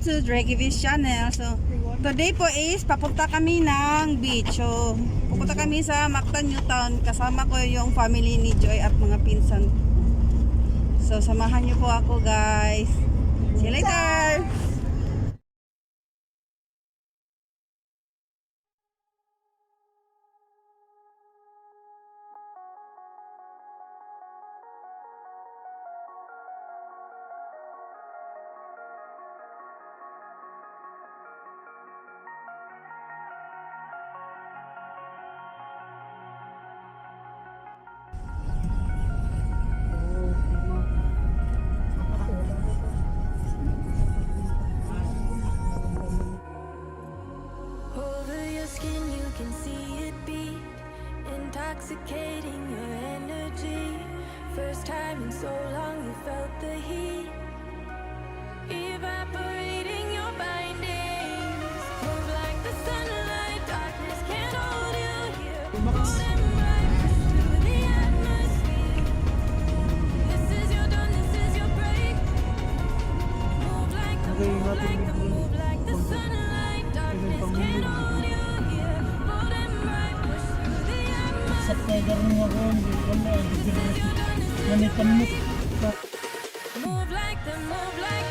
to Drake Viz Channel. So, today po is papunta kami ng beach. So, pupunta kami sa Mactan, Newtown. Kasama ko yung family ni Joy at mga pinsan. So, samahan niyo po ako, guys. See you later! Intoxicating your energy. First time in so long you felt the heat evaporating your bindings. Move like the sunlight, darkness can't hold you here. Golden bright, push through the atmosphere. This is your dawn, this is your break. Move like the move like the sunlight, darkness can't hold you here. Golden bright, push through the atmosphere. Sa pwede rin ako, wala, nanitamot. Move like the move like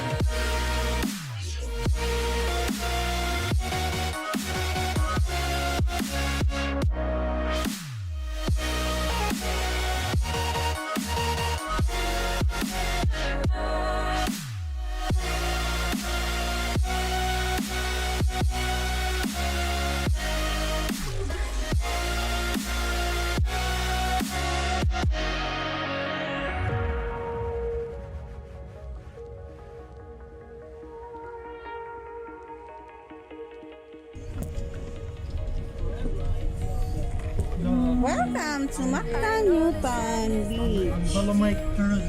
Welcome to Mactan, Newtown Beach. Dolomite Pearl.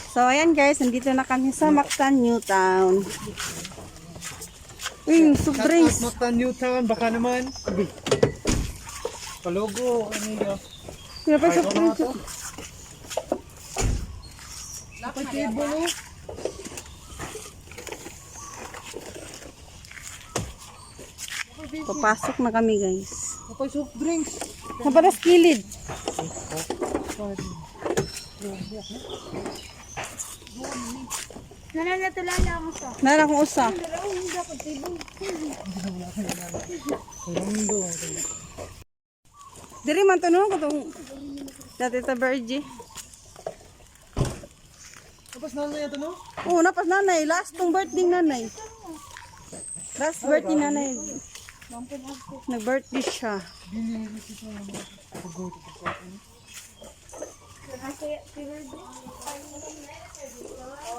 So, ayan guys, nandito na kami sa Mactan, Newtown. Uy, yung soft drinks. Mactan Newtown, baka naman. Palogo, ano yun? Sino pa yung soft drinks? Kapag table, oh. Papasok na kami guys. Kapag soft drinks. Naparas kilid. Nara akong usa. Diri man tanong ko tong dati ta Virgie. Tapos nanay ito, no? Oo, napas nanay. Last tong birthday nanay. Last birthday nanay. Nag-birthday siya.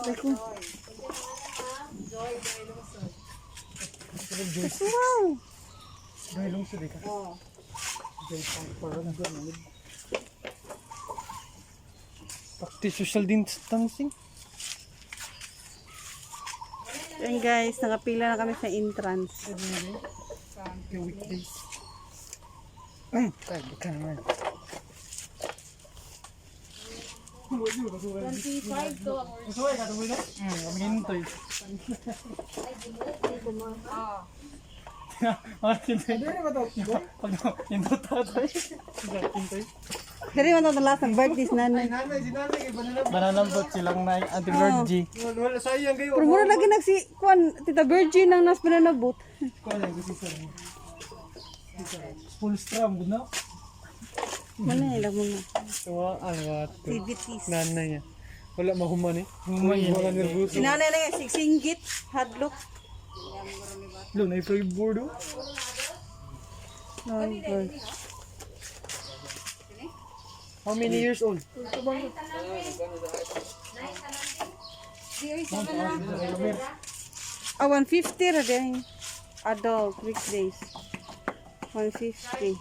Ako. Wow! Dahil lang sa dika. Dahil pang parang gano'n. Pakti social distancing. Yan guys, nakapila na kami sa entrance. Yung weekdays. Ay, baka naman. 25 to. Masuway ka, tumuloy na? Kami hintoy. Pag hintot tayo. Hintoy. Dari man ito last ng birthday si nanay. Mananambot silang na Auntie Virgie. Wala sayang kayo. Pero mura lagi nagsi-kuan, Tita Virgie nang nas pinanabot. Kuan ay gusto sa. Full strum, no? Manay lang mga Tuwa, ano activities. nanay niya. Wala mahuman eh. Wala nervoso. Si nanay na yan, singgit, hadlock. Lo, na-flavor do. Oh, God. How many years old? 150 ra din. Adult weekdays. 150.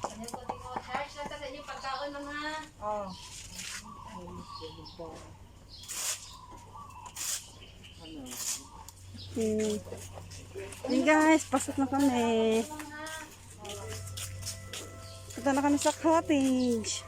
Hey guys, pasok na kami. Punta na kami sa cottage.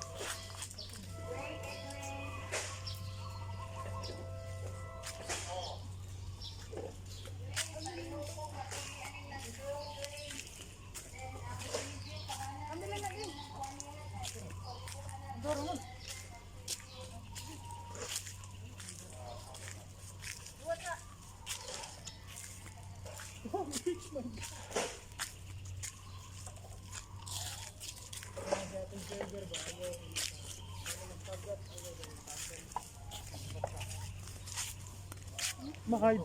Makay.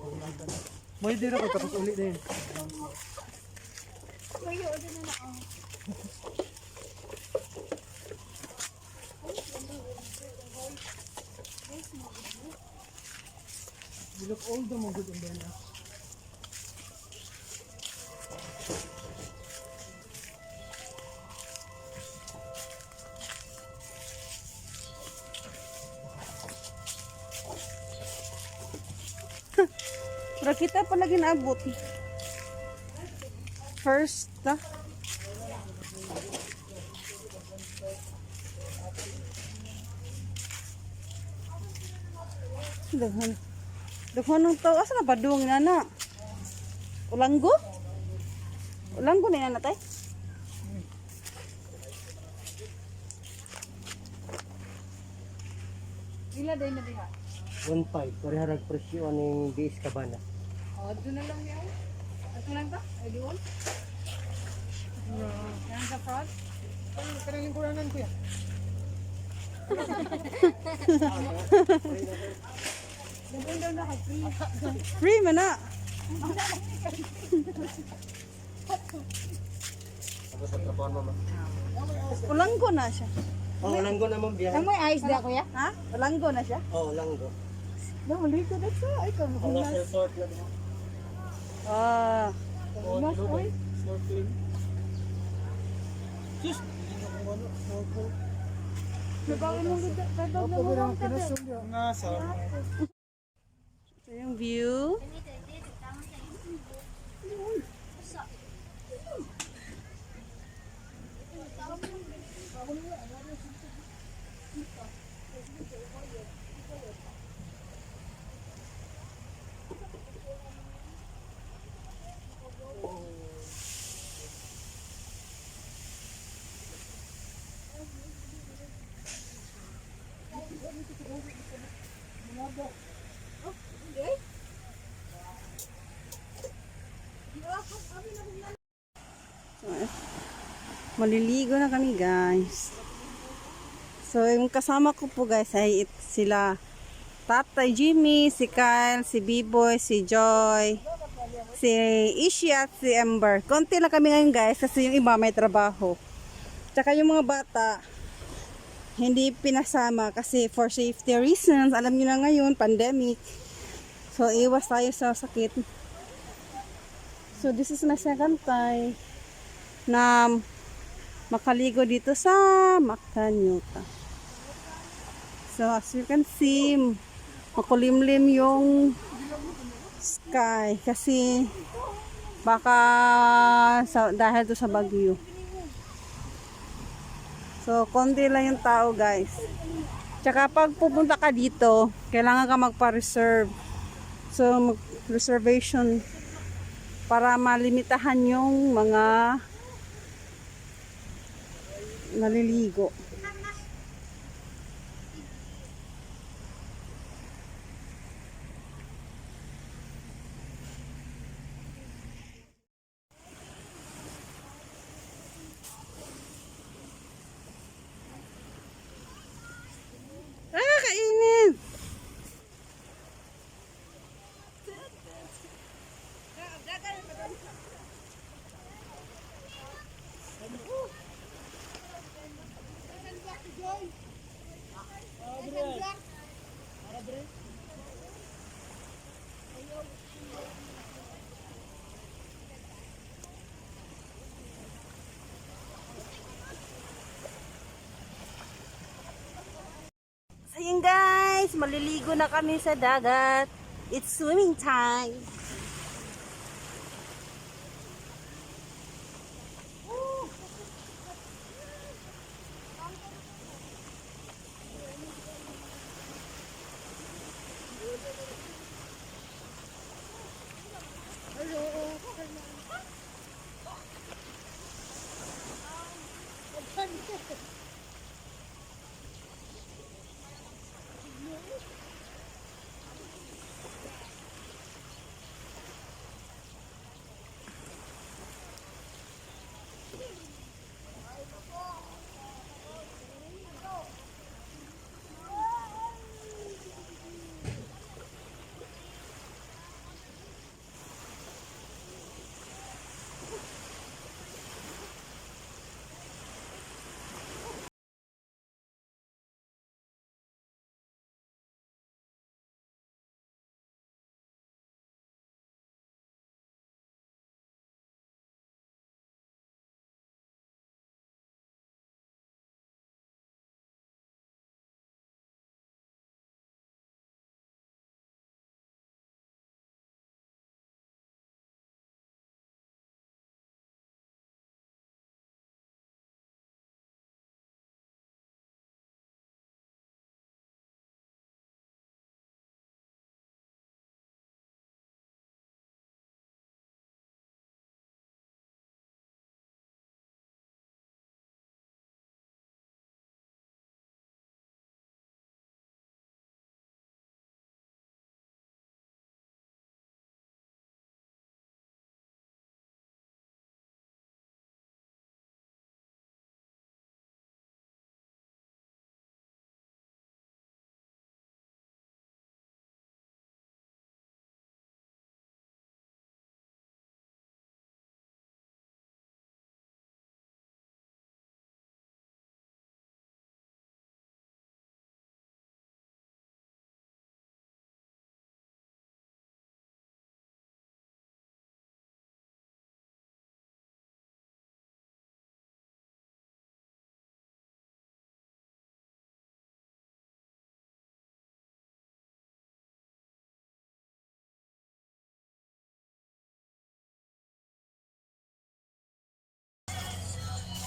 May dira ko tapos uli din. You look old mo good in there. Pero kita pa lagi naabot. First, Daghan. Daghan ng tao. Asa na padung na na? Ulanggo? Ulanggo na yan natay? Ila day na diha? 1.5, pariharag presyo aning BS Cabana. Oh, doon na lang yan. Ito lang ba? Ay, di one? Yan sa front? Kanilang kuranan ko yan. Free man na. Ulanggo na siya. Oh, langgo naman biyahe. Amoy ice da kuya? Ha? Ulanggo na siya? Oh, langgo. Namaliko na siya. Ay, Ang last resort na din. Ah. Snorkeling. Sus! Nga sa Ito yung view. Maliligo na kami guys. So yung kasama ko po guys ay sila Tatay Jimmy, si Kyle, si B-Boy, si Joy, si Ishi at si Ember. Konti lang kami ngayon guys kasi yung iba may trabaho. Tsaka yung mga bata hindi pinasama kasi for safety reasons. Alam nyo na ngayon, pandemic. So iwas tayo sa sakit. So this is my second time na makaligo dito sa Mactan-Yuta. So as you can see, makulimlim yung sky kasi baka dahil to sa bagyo. So konti lang yung tao guys. Tsaka pag pupunta ka dito, kailangan ka magpa-reserve. So mag-reservation para malimitahan yung mga naliligo. Kainit! Ayun guys, maliligo na kami sa dagat. It's swimming time.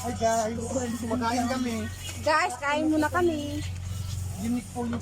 Hi guys, kumakain kami. Guys, kain muna kami. Unique po yung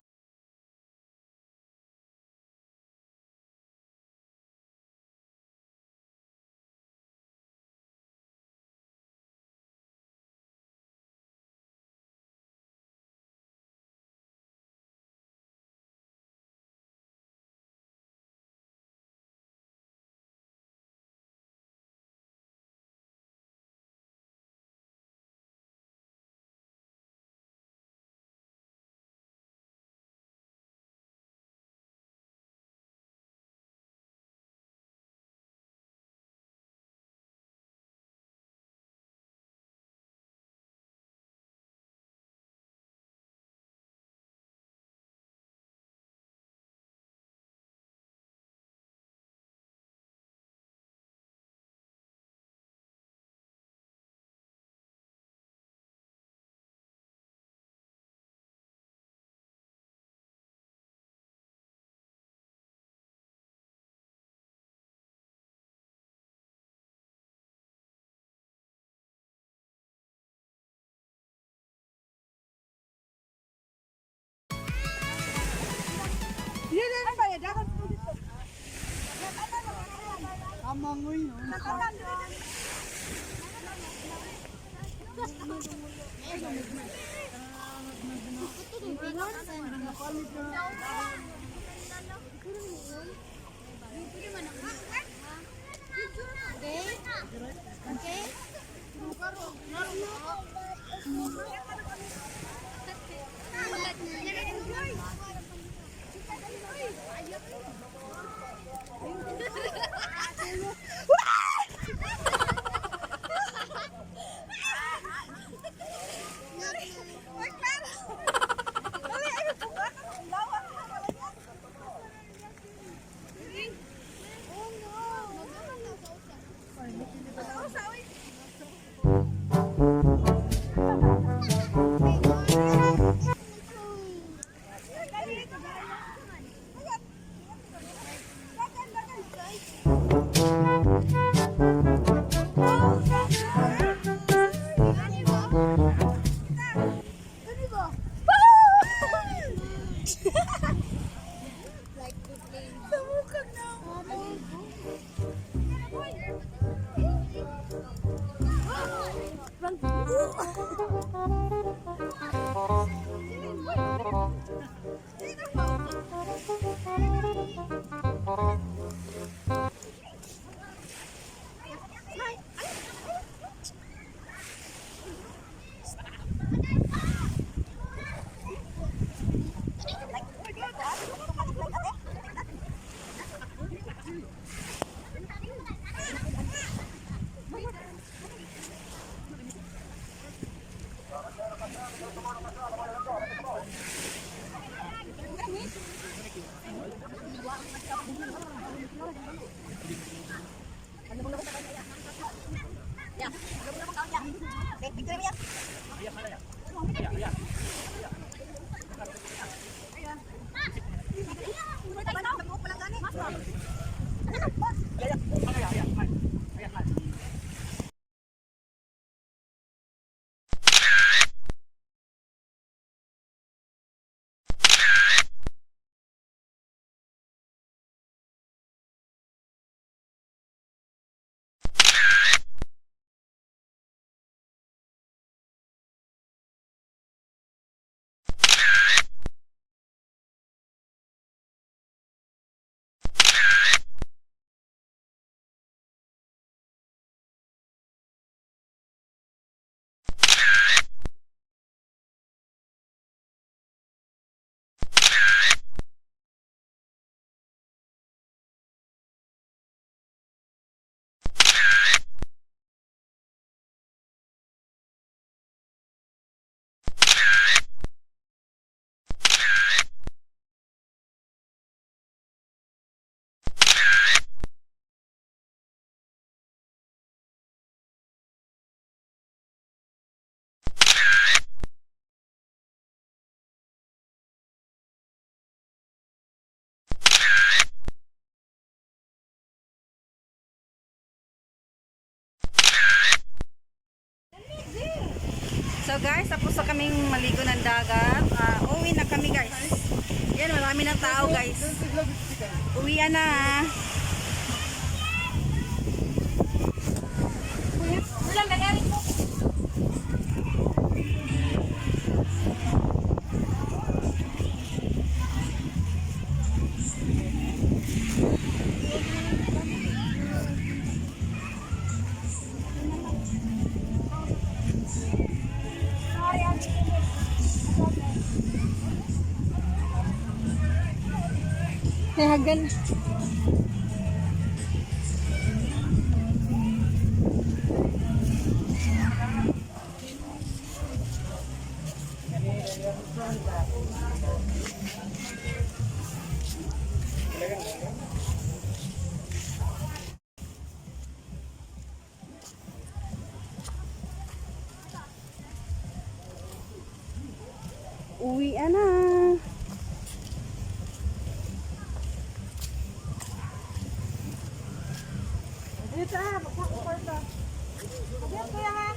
kaming maligo ng dagat. Uwi na kami guys. Yan, marami ng tao guys. Uwi na. Hagan. Uwi na. Dito magkakwarta. Ayan kuya ha.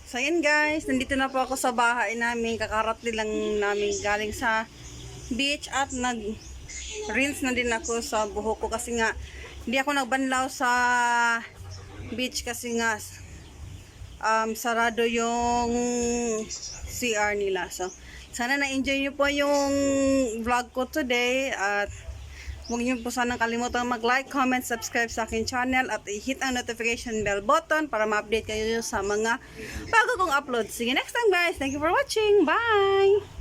So yun guys, nandito na po ako sa bahay namin. Kakarating lang namin galing sa beach at nag-rinse na din ako sa buhok ko kasi nga hindi ako nagbanlaw sa beach kasi nga sarado yung CR nila. So sana na-enjoy nyo po yung vlog ko today at huwag niyo po sanang kalimutan mag-like, comment, subscribe sa akin channel at i-hit ang notification bell button para ma-update kayo sa mga bago kong upload. See you next time guys. Thank you for watching. Bye!